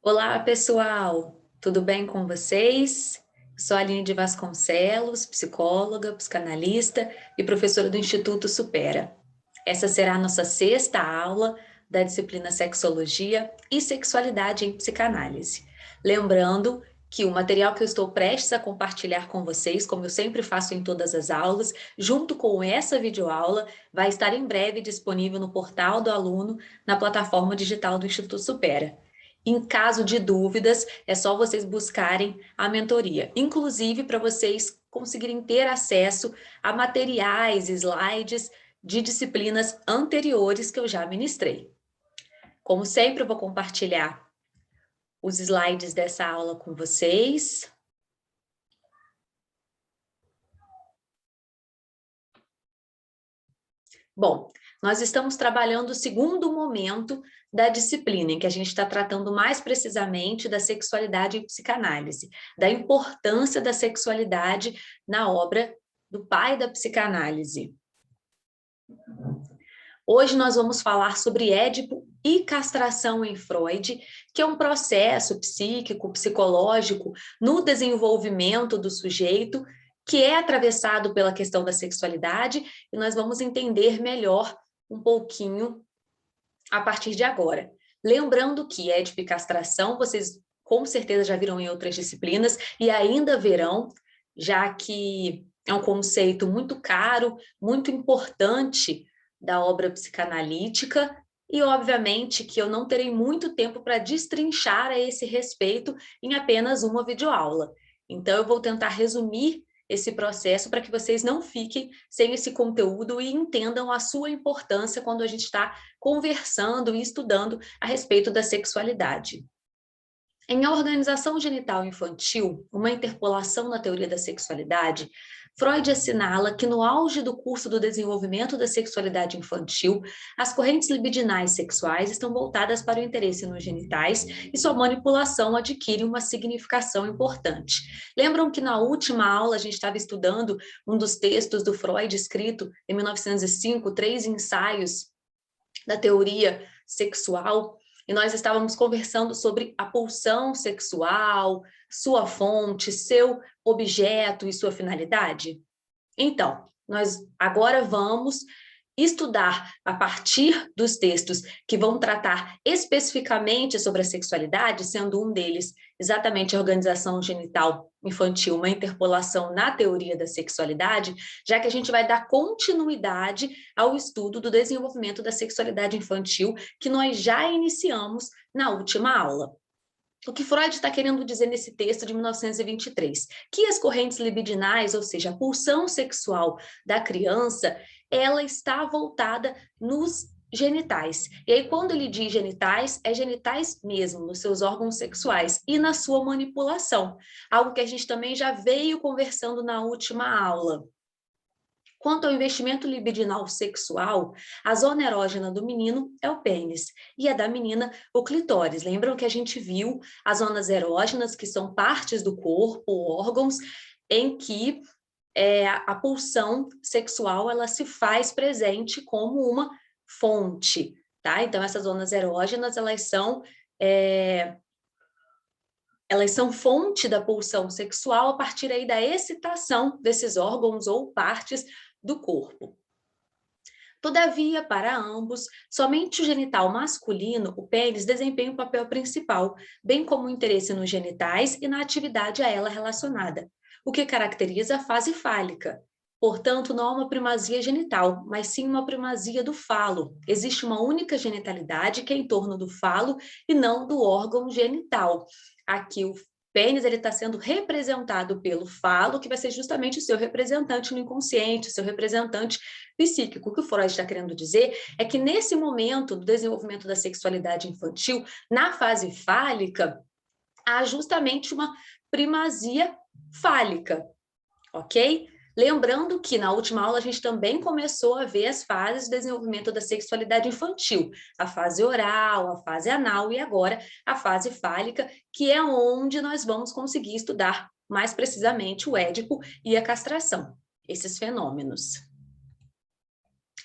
Olá, pessoal! Tudo bem com vocês? Sou a Aline de Vasconcelos, psicóloga, psicanalista e professora do Instituto Supera. Essa será a nossa sexta aula da disciplina Sexologia e Sexualidade em Psicanálise. Lembrando que o material que eu estou prestes a compartilhar com vocês, como eu sempre faço em todas as aulas, junto com essa videoaula, vai estar em breve disponível no portal do aluno, na plataforma digital do Instituto Supera. Em caso de dúvidas, é só vocês buscarem a mentoria, inclusive para vocês conseguirem ter acesso a materiais, slides de disciplinas anteriores que eu já ministrei. Como sempre, eu vou compartilhar os slides dessa aula com vocês. Bom, nós estamos trabalhando o segundo momento da disciplina, em que a gente está tratando mais precisamente da sexualidade em psicanálise, da importância da sexualidade na obra do pai da psicanálise. Hoje nós vamos falar sobre Édipo e castração em Freud, que é um processo psíquico, psicológico, no desenvolvimento do sujeito, que é atravessado pela questão da sexualidade, e nós vamos entender melhor um pouquinho a partir de agora. Lembrando que Édipo e castração, vocês com certeza já viram em outras disciplinas, e ainda verão, já que é um conceito muito caro, muito importante da obra psicanalítica, e obviamente que eu não terei muito tempo para destrinchar a esse respeito em apenas uma videoaula. Então eu vou tentar resumir esse processo para que vocês não fiquem sem esse conteúdo e entendam a sua importância quando a gente está conversando e estudando a respeito da sexualidade. Em A Organização Genital Infantil, uma interpolação na teoria da sexualidade, Freud assinala que no auge do curso do desenvolvimento da sexualidade infantil, as correntes libidinais sexuais estão voltadas para o interesse nos genitais e sua manipulação adquire uma significação importante. Lembram que na última aula a gente estava estudando um dos textos do Freud escrito em 1905, 3 ensaios da teoria sexual, e nós estávamos conversando sobre a pulsão sexual, sua fonte, seu objeto e sua finalidade? Então, nós agora vamos estudar a partir dos textos que vão tratar especificamente sobre a sexualidade, sendo um deles exatamente a organização genital infantil, uma interpolação na teoria da sexualidade, já que a gente vai dar continuidade ao estudo do desenvolvimento da sexualidade infantil que nós já iniciamos na última aula. O que Freud está querendo dizer nesse texto de 1923? Que as correntes libidinais, ou seja, a pulsão sexual da criança, ela está voltada nos genitais. E aí, quando ele diz genitais, é genitais mesmo, nos seus órgãos sexuais e na sua manipulação. Algo que a gente também já veio conversando na última aula. Quanto ao investimento libidinal sexual, a zona erógena do menino é o pênis e a da menina o clitóris. Lembram que a gente viu as zonas erógenas, que são partes do corpo, órgãos, em que a pulsão sexual ela se faz presente como uma fonte, tá? Então, essas zonas erógenas, elas são fonte da pulsão sexual a partir aí da excitação desses órgãos ou partes do corpo. Todavia, para ambos, somente o genital masculino, o pênis, desempenha o papel principal, bem como o interesse nos genitais e na atividade a ela relacionada, o que caracteriza a fase fálica. Portanto, não há uma primazia genital, mas sim uma primazia do falo. Existe uma única genitalidade que é em torno do falo e não do órgão genital. Aqui o pênis está sendo representado pelo falo, que vai ser justamente o seu representante no inconsciente, o seu representante psíquico. O que o Freud está querendo dizer é que nesse momento do desenvolvimento da sexualidade infantil, na fase fálica, há justamente uma primazia fálica, ok? Lembrando que na última aula a gente também começou a ver as fases de desenvolvimento da sexualidade infantil, a fase oral, a fase anal e agora a fase fálica, que é onde nós vamos conseguir estudar mais precisamente o Édipo e a castração, esses fenômenos.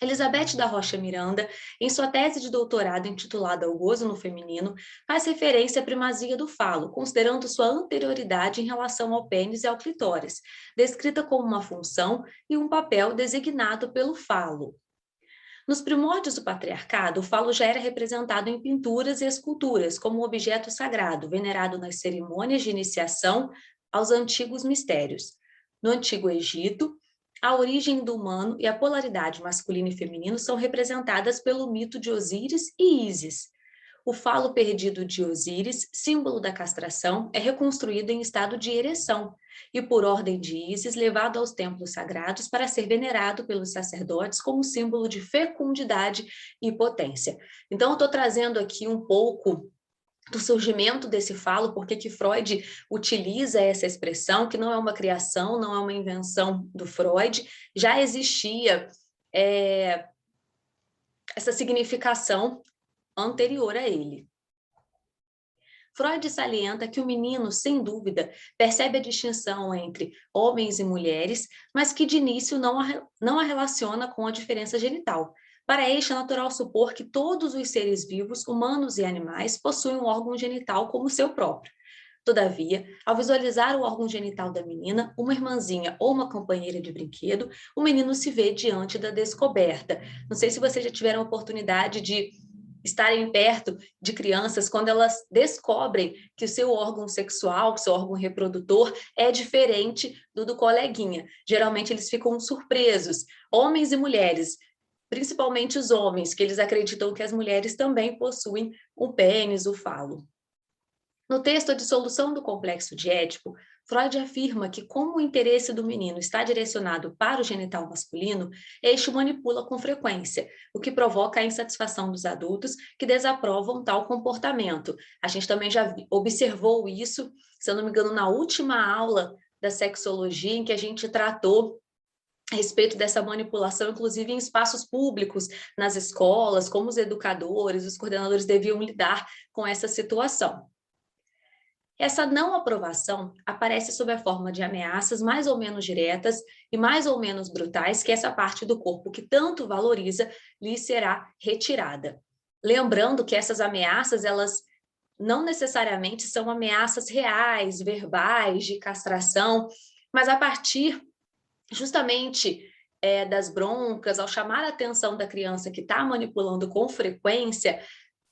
Elizabeth da Rocha Miranda, em sua tese de doutorado intitulada O Gozo no Feminino, faz referência à primazia do falo, considerando sua anterioridade em relação ao pênis e ao clitóris, descrita como uma função e um papel designado pelo falo. Nos primórdios do patriarcado, o falo já era representado em pinturas e esculturas como um objeto sagrado, venerado nas cerimônias de iniciação aos antigos mistérios. No Antigo Egito, a origem do humano e a polaridade masculino e feminino são representadas pelo mito de Osíris e Ísis. O falo perdido de Osíris, símbolo da castração, é reconstruído em estado de ereção e, por ordem de Ísis, levado aos templos sagrados para ser venerado pelos sacerdotes como símbolo de fecundidade e potência. Então, eu estou trazendo aqui um pouco do surgimento desse falo, porque que Freud utiliza essa expressão, que não é uma criação, não é uma invenção do Freud, já existia essa significação anterior a ele. Freud salienta que o menino, sem dúvida, percebe a distinção entre homens e mulheres, mas que de início não a relaciona com a diferença genital. Para este, é natural supor que todos os seres vivos, humanos e animais, possuem um órgão genital como seu próprio. Todavia, ao visualizar o órgão genital da menina, uma irmãzinha ou uma companheira de brinquedo, o menino se vê diante da descoberta. Não sei se vocês já tiveram a oportunidade de estarem perto de crianças quando elas descobrem que o seu órgão sexual, o seu órgão reprodutor é diferente do coleguinha. Geralmente eles ficam surpresos, homens e mulheres, principalmente os homens, que eles acreditam que as mulheres também possuem um pênis, o falo. No texto A Dissolução do Complexo de Édipo, Freud afirma que, como o interesse do menino está direcionado para o genital masculino, este o manipula com frequência, o que provoca a insatisfação dos adultos que desaprovam tal comportamento. A gente também já observou isso, se eu não me engano, na última aula da sexologia, em que a gente tratou a respeito dessa manipulação, inclusive em espaços públicos, nas escolas, como os educadores, os coordenadores deviam lidar com essa situação. Essa não aprovação aparece sob a forma de ameaças mais ou menos diretas e mais ou menos brutais que essa parte do corpo que tanto valoriza lhe será retirada. Lembrando que essas ameaças, elas não necessariamente são ameaças reais, verbais, de castração, mas a partir justamente das broncas, ao chamar a atenção da criança que está manipulando com frequência,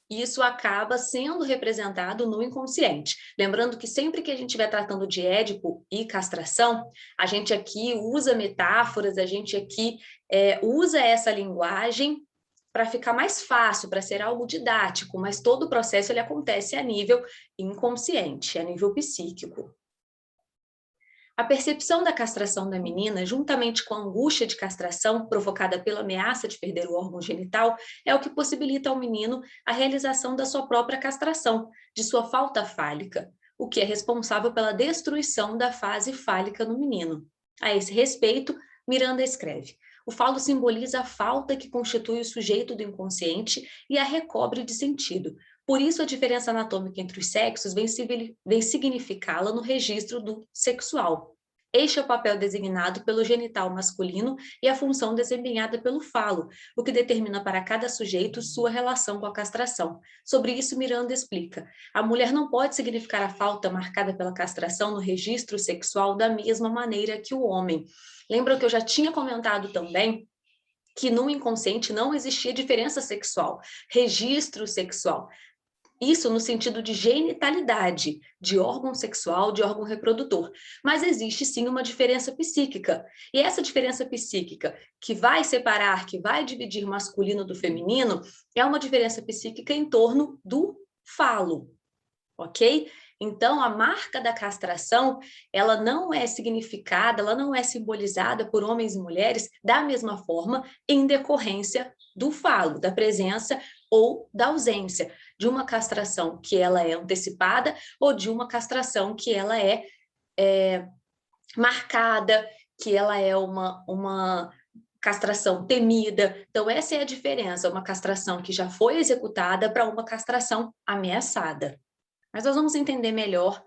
isso acaba sendo representado no inconsciente. Lembrando que sempre que a gente estiver tratando de Édipo e castração, a gente aqui usa metáforas, a gente aqui usa essa linguagem para ficar mais fácil, para ser algo didático, mas todo o processo ele acontece a nível inconsciente, a nível psíquico. A percepção da castração da menina, juntamente com a angústia de castração provocada pela ameaça de perder o órgão genital, é o que possibilita ao menino a realização da sua própria castração, de sua falta fálica, o que é responsável pela destruição da fase fálica no menino. A esse respeito, Miranda escreve: o falo simboliza a falta que constitui o sujeito do inconsciente e a recobre de sentido. Por isso, a diferença anatômica entre os sexos vem significá-la no registro do sexual. Este é o papel designado pelo genital masculino e a função desempenhada pelo falo, o que determina para cada sujeito sua relação com a castração. Sobre isso, Miranda explica: a mulher não pode significar a falta marcada pela castração no registro sexual da mesma maneira que o homem. Lembra que eu já tinha comentado também que no inconsciente não existia diferença sexual, registro sexual. Isso no sentido de genitalidade, de órgão sexual, de órgão reprodutor. Mas existe sim uma diferença psíquica. E essa diferença psíquica que vai separar, que vai dividir masculino do feminino, é uma diferença psíquica em torno do falo, ok? Então, a marca da castração, ela não é significada, ela não é simbolizada por homens e mulheres da mesma forma em decorrência do falo, da presença ou da ausência de uma castração que ela é antecipada ou de uma castração que ela é marcada, que ela é uma castração temida. Então, essa é a diferença, uma castração que já foi executada para uma castração ameaçada. Mas nós vamos entender melhor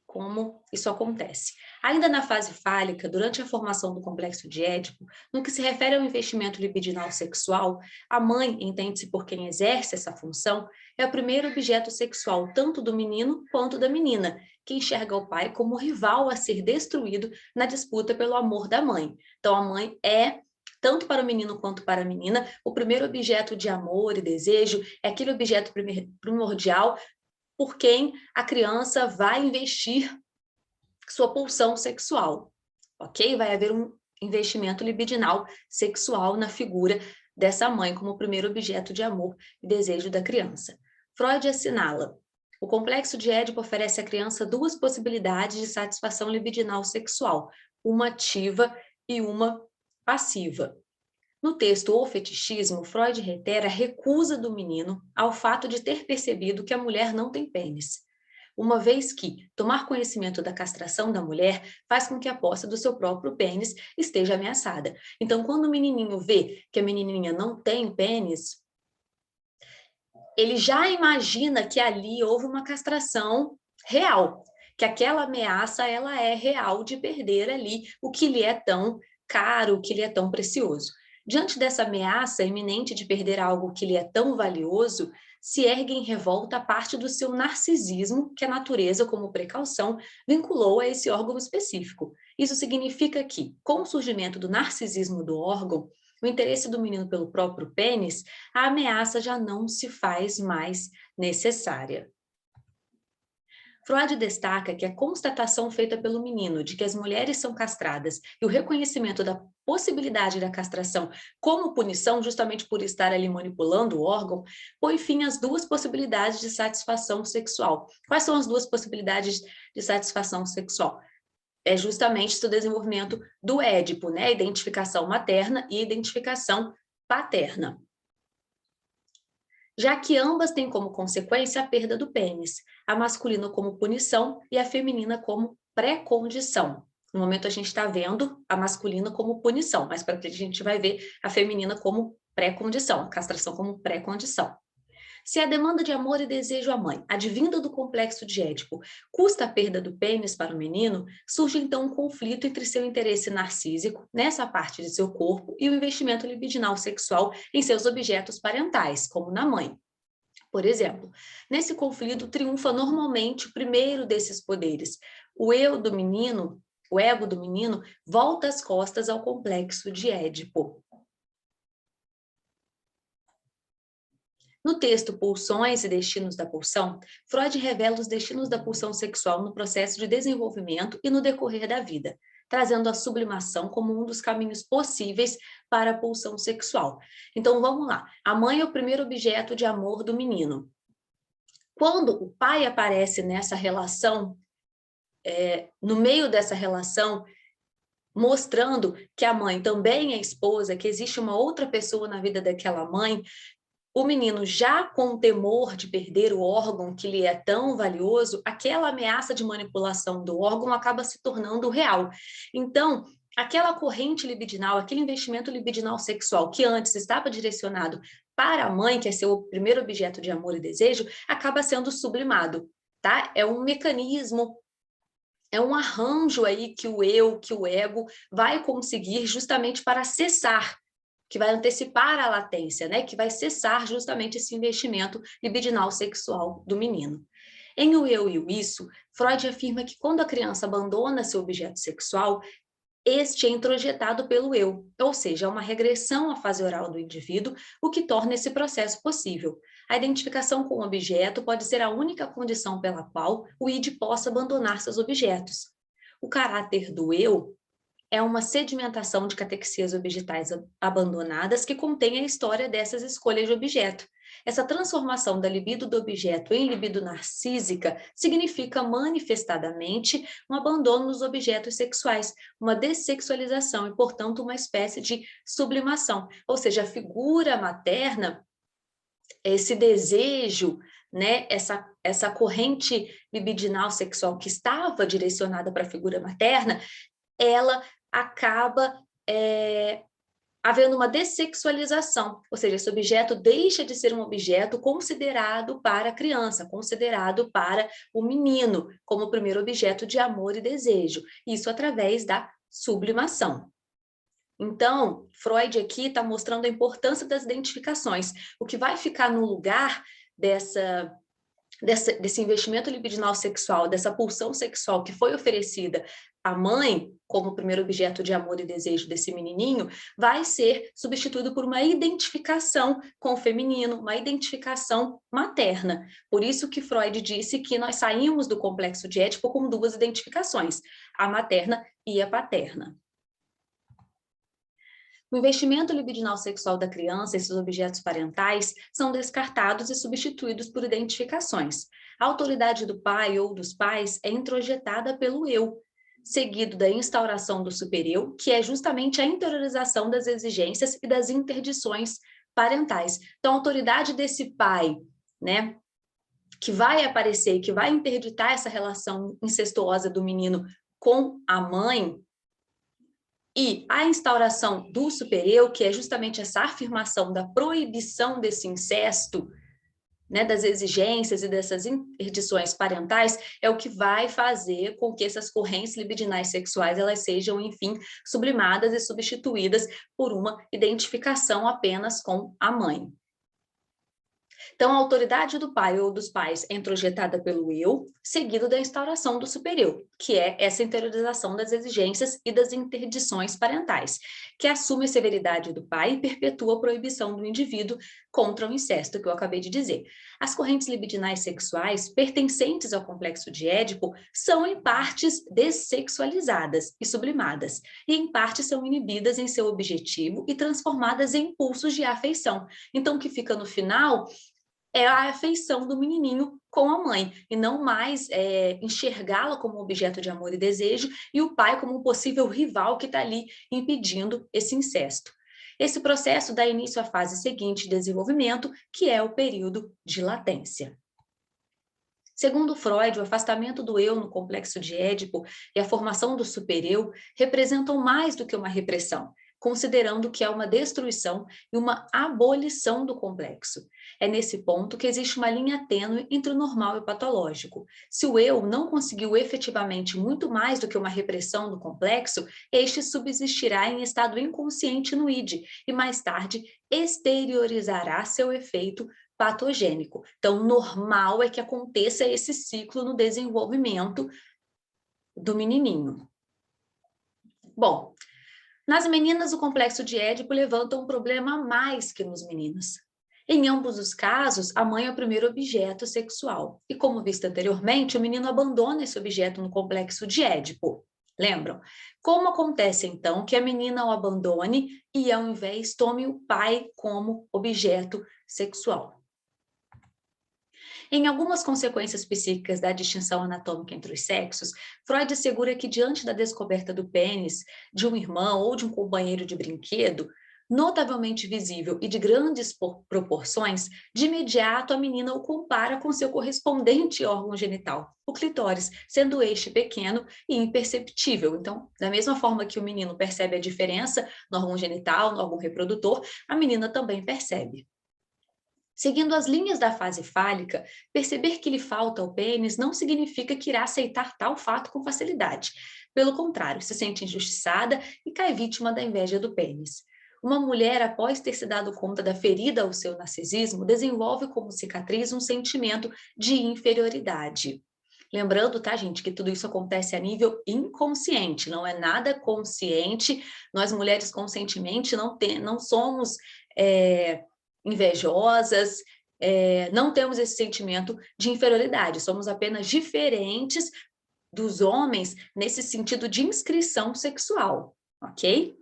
como isso acontece. Ainda na fase fálica, durante a formação do complexo de Édipo, no que se refere ao investimento libidinal sexual, a mãe, entende-se por quem exerce essa função, é o primeiro objeto sexual tanto do menino quanto da menina, que enxerga o pai como rival a ser destruído na disputa pelo amor da mãe. Então, a mãe é, tanto para o menino quanto para a menina, o primeiro objeto de amor e desejo, é aquele objeto primordial por quem a criança vai investir sua pulsão sexual, ok? Vai haver um investimento libidinal sexual na figura dessa mãe como o primeiro objeto de amor e desejo da criança. Freud assinala: o complexo de Édipo oferece à criança duas possibilidades de satisfação libidinal sexual, uma ativa e uma passiva. No texto O Fetichismo, Freud reitera a recusa do menino ao fato de ter percebido que a mulher não tem pênis, uma vez que tomar conhecimento da castração da mulher faz com que a posse do seu próprio pênis esteja ameaçada. Então, quando o menininho vê que a menininha não tem pênis, ele já imagina que ali houve uma castração real, que aquela ameaça ela é real de perder ali o que lhe é tão caro, o que lhe é tão precioso. Diante dessa ameaça iminente de perder algo que lhe é tão valioso, se ergue em revolta a parte do seu narcisismo, que a natureza, como precaução, vinculou a esse órgão específico. Isso significa que, com o surgimento do narcisismo do órgão, o interesse do menino pelo próprio pênis, a ameaça já não se faz mais necessária. Freud destaca que a constatação feita pelo menino de que as mulheres são castradas e o reconhecimento da possibilidade da castração como punição, justamente por estar ali manipulando o órgão, põe fim às duas possibilidades de satisfação sexual. Quais são as duas possibilidades de satisfação sexual? É justamente o desenvolvimento do Édipo, né? Identificação materna e identificação paterna. Já que ambas têm como consequência a perda do pênis, a masculina como punição e a feminina como pré-condição. No momento a gente está vendo a masculina como punição, mas para frente a gente vai ver a feminina como pré-condição, a castração como pré-condição. Se a demanda de amor e desejo à mãe, advinda do complexo de Édipo, custa a perda do pênis para o menino, surge então um conflito entre seu interesse narcísico, nessa parte de seu corpo, e o investimento libidinal sexual em seus objetos parentais, como na mãe. Por exemplo, nesse conflito triunfa normalmente o primeiro desses poderes. O eu do menino, o ego do menino, volta as costas ao complexo de Édipo. No texto Pulsões e Destinos da Pulsão, Freud revela os destinos da pulsão sexual no processo de desenvolvimento e no decorrer da vida, trazendo a sublimação como um dos caminhos possíveis para a pulsão sexual. Então vamos lá, a mãe é o primeiro objeto de amor do menino. Quando o pai aparece nessa relação, no meio dessa relação, mostrando que a mãe também é esposa, que existe uma outra pessoa na vida daquela mãe, o menino já com temor de perder o órgão que lhe é tão valioso, aquela ameaça de manipulação do órgão acaba se tornando real. Então, aquela corrente libidinal, aquele investimento libidinal sexual que antes estava direcionado para a mãe, que é seu primeiro objeto de amor e desejo, acaba sendo sublimado, tá? É um mecanismo, é um arranjo aí que o eu, que o ego vai conseguir justamente para cessar, que vai antecipar a latência, né? Que vai cessar justamente esse investimento libidinal sexual do menino. Em O Eu e o Isso, Freud afirma que quando a criança abandona seu objeto sexual, este é introjetado pelo eu, ou seja, é uma regressão à fase oral do indivíduo, o que torna esse processo possível. A identificação com o objeto pode ser a única condição pela qual o id possa abandonar seus objetos. O caráter do eu é uma sedimentação de catexias objetais abandonadas que contém a história dessas escolhas de objeto. Essa transformação da libido do objeto em libido narcísica significa manifestadamente um abandono dos objetos sexuais, uma dessexualização e, portanto, uma espécie de sublimação. Ou seja, a figura materna, esse desejo, né, essa corrente libidinal sexual que estava direcionada para a figura materna, ela acaba havendo uma dessexualização, ou seja, esse objeto deixa de ser um objeto considerado para a criança, considerado para o menino, como o primeiro objeto de amor e desejo, isso através da sublimação. Então, Freud aqui está mostrando a importância das identificações. O que vai ficar no lugar desse investimento libidinal sexual, dessa pulsão sexual que foi oferecida à mãe, como primeiro objeto de amor e desejo desse menininho, vai ser substituído por uma identificação com o feminino, uma identificação materna. Por isso que Freud disse que nós saímos do complexo de Édipo com duas identificações, a materna e a paterna. O investimento libidinal sexual da criança, esses objetos parentais, são descartados e substituídos por identificações. A autoridade do pai ou dos pais é introjetada pelo eu, seguido da instauração do supereu, que é justamente a interiorização das exigências e das interdições parentais. Então, a autoridade desse pai, né, que vai aparecer, que vai interditar essa relação incestuosa do menino com a mãe, e a instauração do supereu, que é justamente essa afirmação da proibição desse incesto, né, das exigências e dessas interdições parentais, é o que vai fazer com que essas correntes libidinais sexuais elas sejam, enfim, sublimadas e substituídas por uma identificação apenas com a mãe. Então, a autoridade do pai ou dos pais é introjetada pelo eu, seguido da instauração do supereu, que é essa interiorização das exigências e das interdições parentais, que assume a severidade do pai e perpetua a proibição do indivíduo contra o incesto, que eu acabei de dizer. As correntes libidinais sexuais pertencentes ao complexo de Édipo são, em partes, dessexualizadas e sublimadas, e em parte são inibidas em seu objetivo e transformadas em impulsos de afeição. Então, o que fica no final é a afeição do menininho com a mãe, e não mais enxergá-la como objeto de amor e desejo, e o pai como um possível rival que está ali impedindo esse incesto. Esse processo dá início à fase seguinte de desenvolvimento, que é o período de latência. Segundo Freud, o afastamento do eu no complexo de Édipo e a formação do supereu representam mais do que uma repressão, considerando que é uma destruição e uma abolição do complexo. É nesse ponto que existe uma linha tênue entre o normal e o patológico. Se o eu não conseguiu efetivamente muito mais do que uma repressão do complexo, este subsistirá em estado inconsciente no id e mais tarde exteriorizará seu efeito patogênico. Então, normal é que aconteça esse ciclo no desenvolvimento do menininho. Bom, nas meninas, o complexo de Édipo levanta um problema a mais que nos meninos. Em ambos os casos, a mãe é o primeiro objeto sexual. E como visto anteriormente, o menino abandona esse objeto no complexo de Édipo. Lembram? Como acontece, então, que a menina o abandone e, ao invés, tome o pai como objeto sexual? Em algumas consequências psíquicas da distinção anatômica entre os sexos, Freud assegura que diante da descoberta do pênis de um irmão ou de um companheiro de brinquedo, notavelmente visível e de grandes proporções, de imediato a menina o compara com seu correspondente órgão genital, o clitóris, sendo este pequeno e imperceptível. Então, da mesma forma que o menino percebe a diferença no órgão genital, no órgão reprodutor, a menina também percebe. Seguindo as linhas da fase fálica, perceber que lhe falta o pênis não significa que irá aceitar tal fato com facilidade. Pelo contrário, se sente injustiçada e cai vítima da inveja do pênis. Uma mulher, após ter se dado conta da ferida ao seu narcisismo, desenvolve como cicatriz um sentimento de inferioridade. Lembrando, tá, gente, que tudo isso acontece a nível inconsciente, não é nada consciente. Nós, mulheres conscientemente, não somos invejosas, não temos esse sentimento de inferioridade, somos apenas diferentes dos homens nesse sentido de inscrição sexual, ok?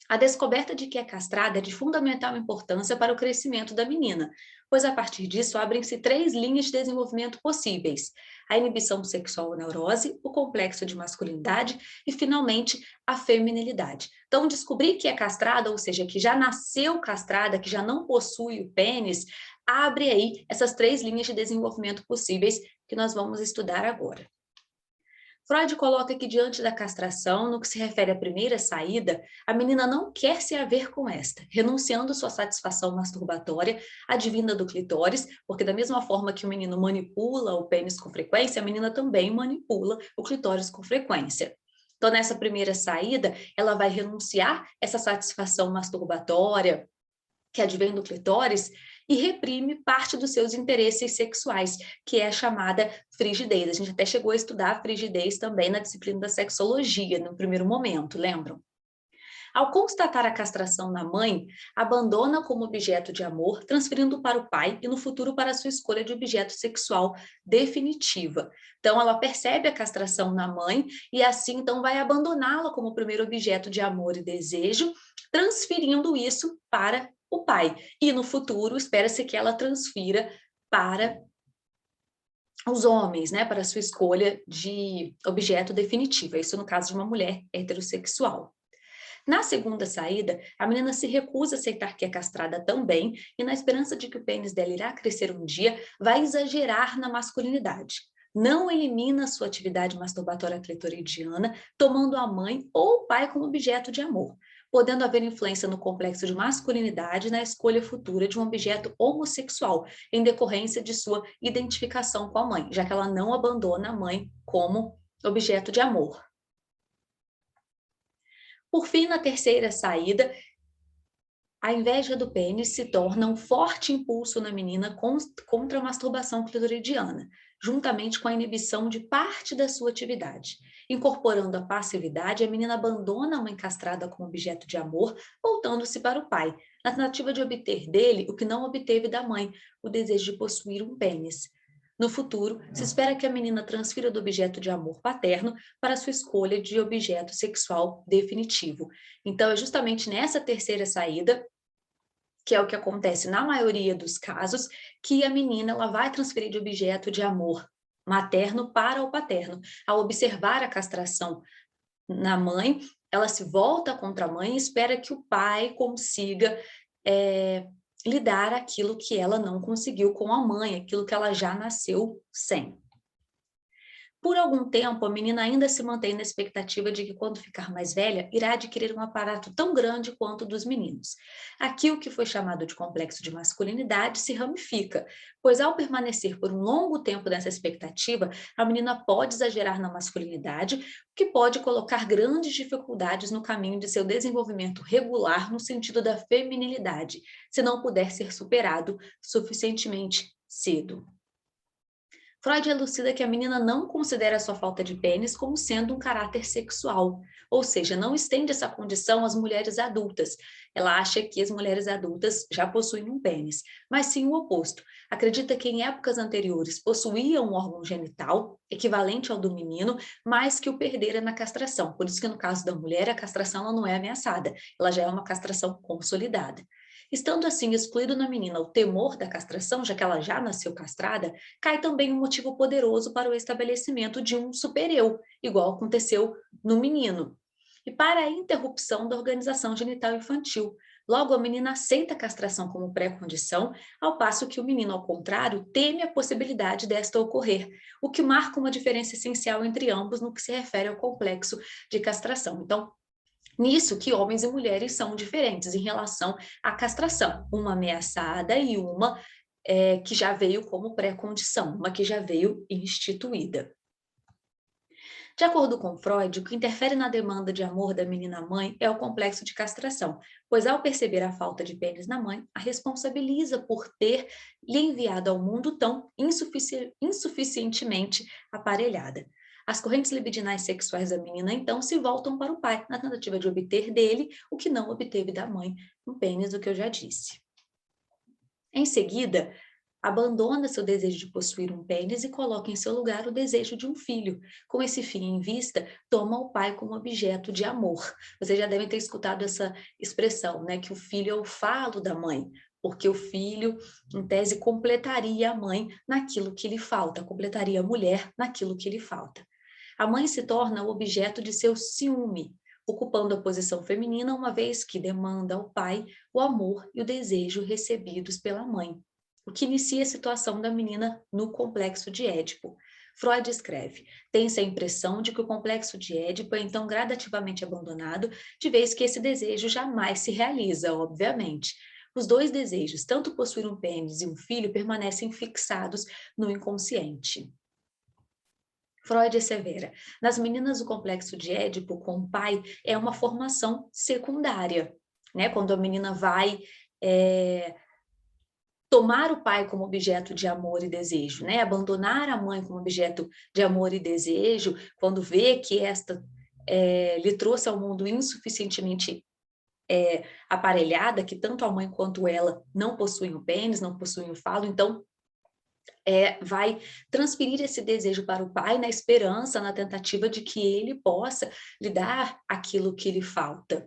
A descoberta de que é castrada é de fundamental importância para o crescimento da menina, pois a partir disso abrem-se 3 linhas de desenvolvimento possíveis: a inibição sexual neurose, o complexo de masculinidade e, finalmente, a feminilidade. Então, descobrir que é castrada, ou seja, que já nasceu castrada, que já não possui o pênis, abre aí essas 3 linhas de desenvolvimento possíveis que nós vamos estudar agora. Freud coloca que diante da castração, no que se refere à primeira saída, a menina não quer se haver com esta, renunciando sua satisfação masturbatória advinda do clitóris, porque da mesma forma que o menino manipula o pênis com frequência, a menina também manipula o clitóris com frequência. Então, nessa primeira saída, ela vai renunciar essa satisfação masturbatória que advém do clitóris e reprime parte dos seus interesses sexuais, que é a chamada frigidez. A gente até chegou a estudar a frigidez também na disciplina da sexologia, no primeiro momento, lembram? Ao constatar a castração na mãe, abandona como objeto de amor, transferindo para o pai e no futuro para a sua escolha de objeto sexual definitiva. Então ela percebe a castração na mãe e assim então vai abandoná-la como primeiro objeto de amor e desejo, transferindo isso para o pai. E no futuro espera-se que ela transfira para os homens, né, para a sua escolha de objeto definitiva. Isso no caso de uma mulher heterossexual. Na segunda saída, a menina se recusa a aceitar que é castrada também e, na esperança de que o pênis dela irá crescer um dia, vai exagerar na masculinidade. Não elimina sua atividade masturbatória clitoridiana, tomando a mãe ou o pai como objeto de amor, podendo haver influência no complexo de masculinidade na escolha futura de um objeto homossexual, em decorrência de sua identificação com a mãe, já que ela não abandona a mãe como objeto de amor. Por fim, na terceira saída, a inveja do pênis se torna um forte impulso na menina contra a masturbação clitoridiana, juntamente com a inibição de parte da sua atividade. Incorporando a passividade, a menina abandona a mãe castrada como objeto de amor, voltando-se para o pai, na tentativa de obter dele o que não obteve da mãe, o desejo de possuir um pênis. No futuro, se espera que a menina transfira do objeto de amor paterno para sua escolha de objeto sexual definitivo. Então, é justamente nessa terceira saída, que é o que acontece na maioria dos casos, que a menina ela vai transferir de objeto de amor materno para o paterno. Ao observar a castração na mãe, ela se volta contra a mãe e espera que o pai consiga lidar aquilo que ela não conseguiu com a mãe, aquilo que ela já nasceu sem. Por algum tempo, a menina ainda se mantém na expectativa de que, quando ficar mais velha, irá adquirir um aparato tão grande quanto o dos meninos. Aqui, o que foi chamado de complexo de masculinidade se ramifica, pois, ao permanecer por um longo tempo nessa expectativa, a menina pode exagerar na masculinidade, o que pode colocar grandes dificuldades no caminho de seu desenvolvimento regular no sentido da feminilidade, se não puder ser superado suficientemente cedo. Freud elucida que a menina não considera sua falta de pênis como sendo um caráter sexual, ou seja, não estende essa condição às mulheres adultas. Ela acha que as mulheres adultas já possuem um pênis, mas sim o oposto. Acredita que em épocas anteriores possuía um órgão genital, equivalente ao do menino, mas que o perdera na castração. Por isso que no caso da mulher, a castração ela não é ameaçada, ela já é uma castração consolidada. Estando assim excluído na menina o temor da castração, já que ela já nasceu castrada, cai também um motivo poderoso para o estabelecimento de um supereu, igual aconteceu no menino, e para a interrupção da organização genital infantil. Logo, a menina aceita a castração como pré-condição, ao passo que o menino, ao contrário, teme a possibilidade desta ocorrer, o que marca uma diferença essencial entre ambos no que se refere ao complexo de castração. Então, nisso que homens e mulheres são diferentes em relação à castração, uma ameaçada e uma que já veio como pré-condição, uma que já veio instituída. De acordo com Freud, o que interfere na demanda de amor da menina-mãe é o complexo de castração, pois ao perceber a falta de pênis na mãe, a responsabiliza por ter lhe enviado ao mundo tão insuficientemente aparelhada. As correntes libidinais sexuais da menina, então, se voltam para o pai, na tentativa de obter dele o que não obteve da mãe, um pênis, do que eu já disse. Em seguida, abandona seu desejo de possuir um pênis e coloca em seu lugar o desejo de um filho. Com esse fim em vista, toma o pai como objeto de amor. Vocês já devem ter escutado essa expressão, né? Que o filho é o falo da mãe, porque o filho, em tese, completaria a mãe naquilo que lhe falta, completaria a mulher naquilo que lhe falta. A mãe se torna o objeto de seu ciúme, ocupando a posição feminina, uma vez que demanda ao pai o amor e o desejo recebidos pela mãe, o que inicia a situação da menina no complexo de Édipo. Freud escreve: tem-se a impressão de que o complexo de Édipo é então gradativamente abandonado, de vez que esse desejo jamais se realiza, obviamente. Os dois desejos, tanto possuir um pênis e um filho, permanecem fixados no inconsciente. Freud assevera: nas meninas o complexo de Édipo com o pai é uma formação secundária, né? Quando a menina vai tomar o pai como objeto de amor e desejo, né? Abandonar a mãe como objeto de amor e desejo, quando vê que esta lhe trouxe ao mundo insuficientemente aparelhada, que tanto a mãe quanto ela não possuem o pênis, não possuem o falo, então vai transferir esse desejo para o pai na esperança, na tentativa de que ele possa lhe dar aquilo que lhe falta.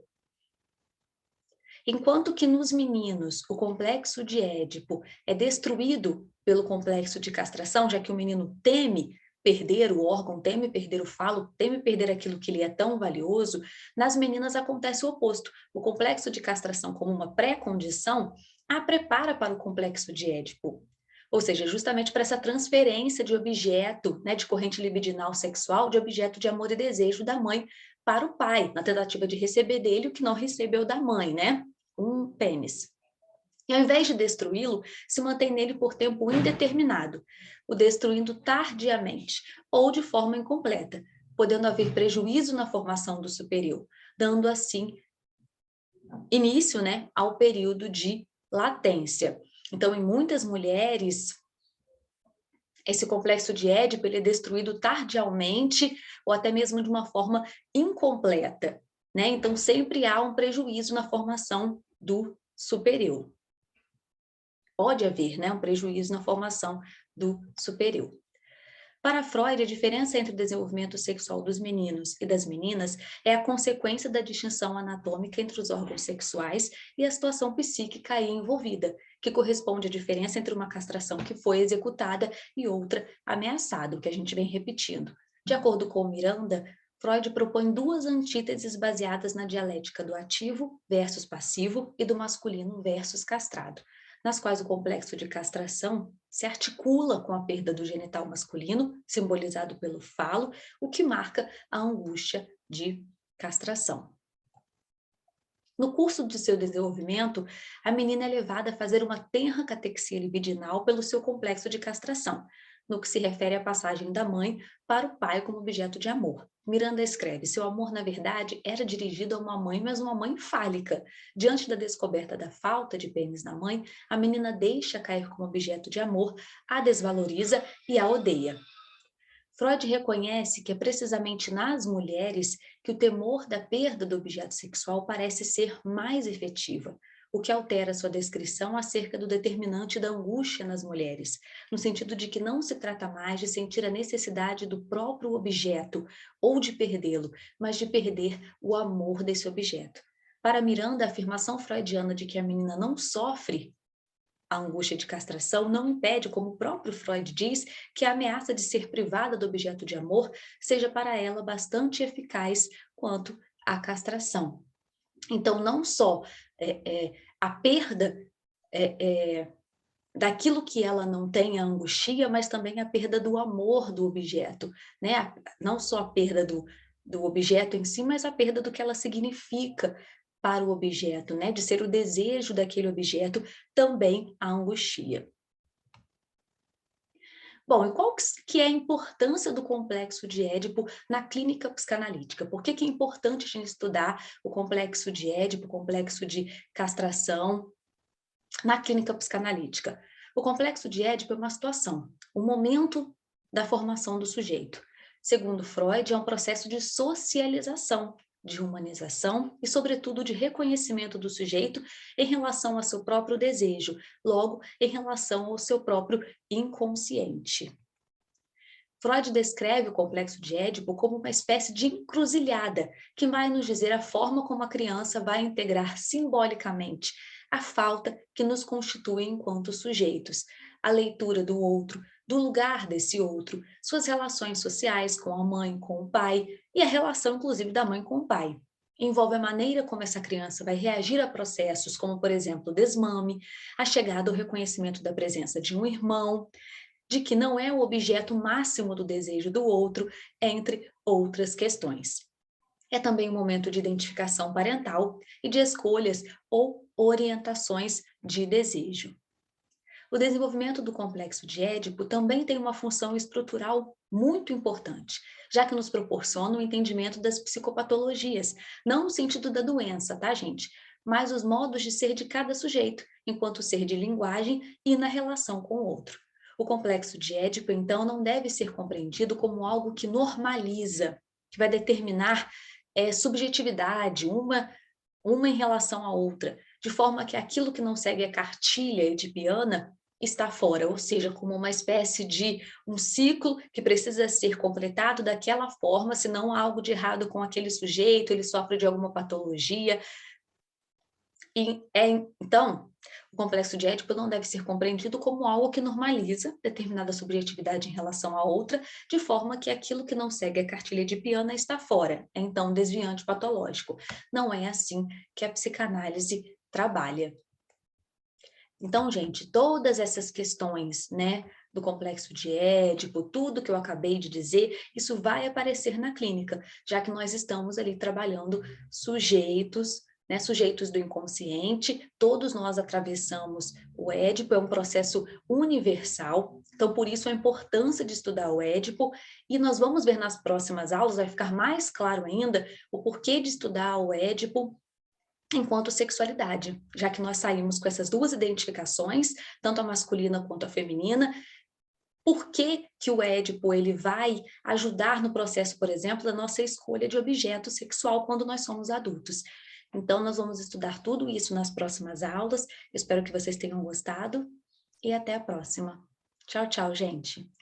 Enquanto que nos meninos o complexo de Édipo é destruído pelo complexo de castração, já que o menino teme perder o órgão, teme perder o falo, teme perder aquilo que lhe é tão valioso, nas meninas acontece o oposto. O complexo de castração, como uma pré-condição, a prepara para o complexo de Édipo. Ou seja, justamente para essa transferência de objeto, né, de corrente libidinal sexual, de objeto de amor e desejo da mãe para o pai, na tentativa de receber dele o que não recebeu da mãe, né? Um pênis. E ao invés de destruí-lo, se mantém nele por tempo indeterminado, o destruindo tardiamente ou de forma incompleta, podendo haver prejuízo na formação do superior, dando assim início, né, ao período de latência. Então, em muitas mulheres, esse complexo de Édipo ele é destruído tardiamente ou até mesmo de uma forma incompleta, né? Então, sempre há um prejuízo na formação do superior. Pode haver, né, um prejuízo na formação do superior. Para Freud, a diferença entre o desenvolvimento sexual dos meninos e das meninas é a consequência da distinção anatômica entre os órgãos sexuais e a situação psíquica aí envolvida, que corresponde à diferença entre uma castração que foi executada e outra ameaçada, o que a gente vem repetindo. De acordo com Miranda, Freud propõe duas antíteses baseadas na dialética do ativo versus passivo e do masculino versus castrado, nas quais o complexo de castração se articula com a perda do genital masculino, simbolizado pelo falo, o que marca a angústia de castração. No curso de seu desenvolvimento, a menina é levada a fazer uma tenra catexia libidinal pelo seu complexo de castração, no que se refere à passagem da mãe para o pai como objeto de amor. Miranda escreve: seu amor, na verdade, era dirigido a uma mãe, mas uma mãe fálica. Diante da descoberta da falta de pênis na mãe, a menina deixa cair como objeto de amor, a desvaloriza e a odeia. Freud reconhece que é precisamente nas mulheres que o temor da perda do objeto sexual parece ser mais efetiva, o que altera sua descrição acerca do determinante da angústia nas mulheres, no sentido de que não se trata mais de sentir a necessidade do próprio objeto ou de perdê-lo, mas de perder o amor desse objeto. Para Miranda, a afirmação freudiana de que a menina não sofre a angústia de castração não impede, como o próprio Freud diz, que a ameaça de ser privada do objeto de amor seja para ela bastante eficaz quanto a castração. Então, não só a perda daquilo que ela não tem, a angustia, mas também a perda do amor do objeto, né? Não só a perda do objeto em si, mas a perda do que ela significa para o objeto, né? De ser o desejo daquele objeto, também a angustia. Bom, e qual que é a importância do complexo de Édipo na clínica psicanalítica? Por que é importante a gente estudar o complexo de Édipo, o complexo de castração na clínica psicanalítica? O complexo de Édipo é uma situação, um momento da formação do sujeito. Segundo Freud, é um processo de socialização, de humanização e, sobretudo, de reconhecimento do sujeito em relação ao seu próprio desejo, logo, em relação ao seu próprio inconsciente. Freud descreve o complexo de Édipo como uma espécie de encruzilhada, que vai nos dizer a forma como a criança vai integrar simbolicamente a falta que nos constitui enquanto sujeitos, a leitura do outro, do lugar desse outro, suas relações sociais com a mãe, com o pai e a relação, inclusive, da mãe com o pai. Envolve a maneira como essa criança vai reagir a processos como, por exemplo, o desmame, a chegada ao reconhecimento da presença de um irmão, de que não é o objeto máximo do desejo do outro, entre outras questões. É também um momento de identificação parental e de escolhas ou orientações de desejo. O desenvolvimento do complexo de Édipo também tem uma função estrutural muito importante, já que nos proporciona o entendimento das psicopatologias, não no sentido da doença, tá, gente? Mas os modos de ser de cada sujeito, enquanto ser de linguagem e na relação com o outro. O complexo de Édipo, então, não deve ser compreendido como algo que normaliza, que vai determinar subjetividade, uma em relação à outra, de forma que aquilo que não segue a cartilha edipiana está fora, ou seja, como uma espécie de um ciclo que precisa ser completado daquela forma, senão há algo de errado com aquele sujeito, ele sofre de alguma patologia. Então, o complexo de Édipo não deve ser compreendido como algo que normaliza determinada subjetividade em relação à outra, de forma que aquilo que não segue a cartilha edipiana está fora, é então desviante patológico. Não é assim que a psicanálise trabalha. Então, gente, todas essas questões, né, do complexo de Édipo, tudo que eu acabei de dizer, isso vai aparecer na clínica, já que nós estamos ali trabalhando sujeitos, né, sujeitos do inconsciente, todos nós atravessamos o Édipo, é um processo universal, então por isso a importância de estudar o Édipo, e nós vamos ver nas próximas aulas, vai ficar mais claro ainda o porquê de estudar o Édipo enquanto sexualidade, já que nós saímos com essas duas identificações, tanto a masculina quanto a feminina. Por que que o Édipo ele vai ajudar no processo, por exemplo, da nossa escolha de objeto sexual quando nós somos adultos? Então, nós vamos estudar tudo isso nas próximas aulas. Espero que vocês tenham gostado e até a próxima. Tchau, tchau, gente!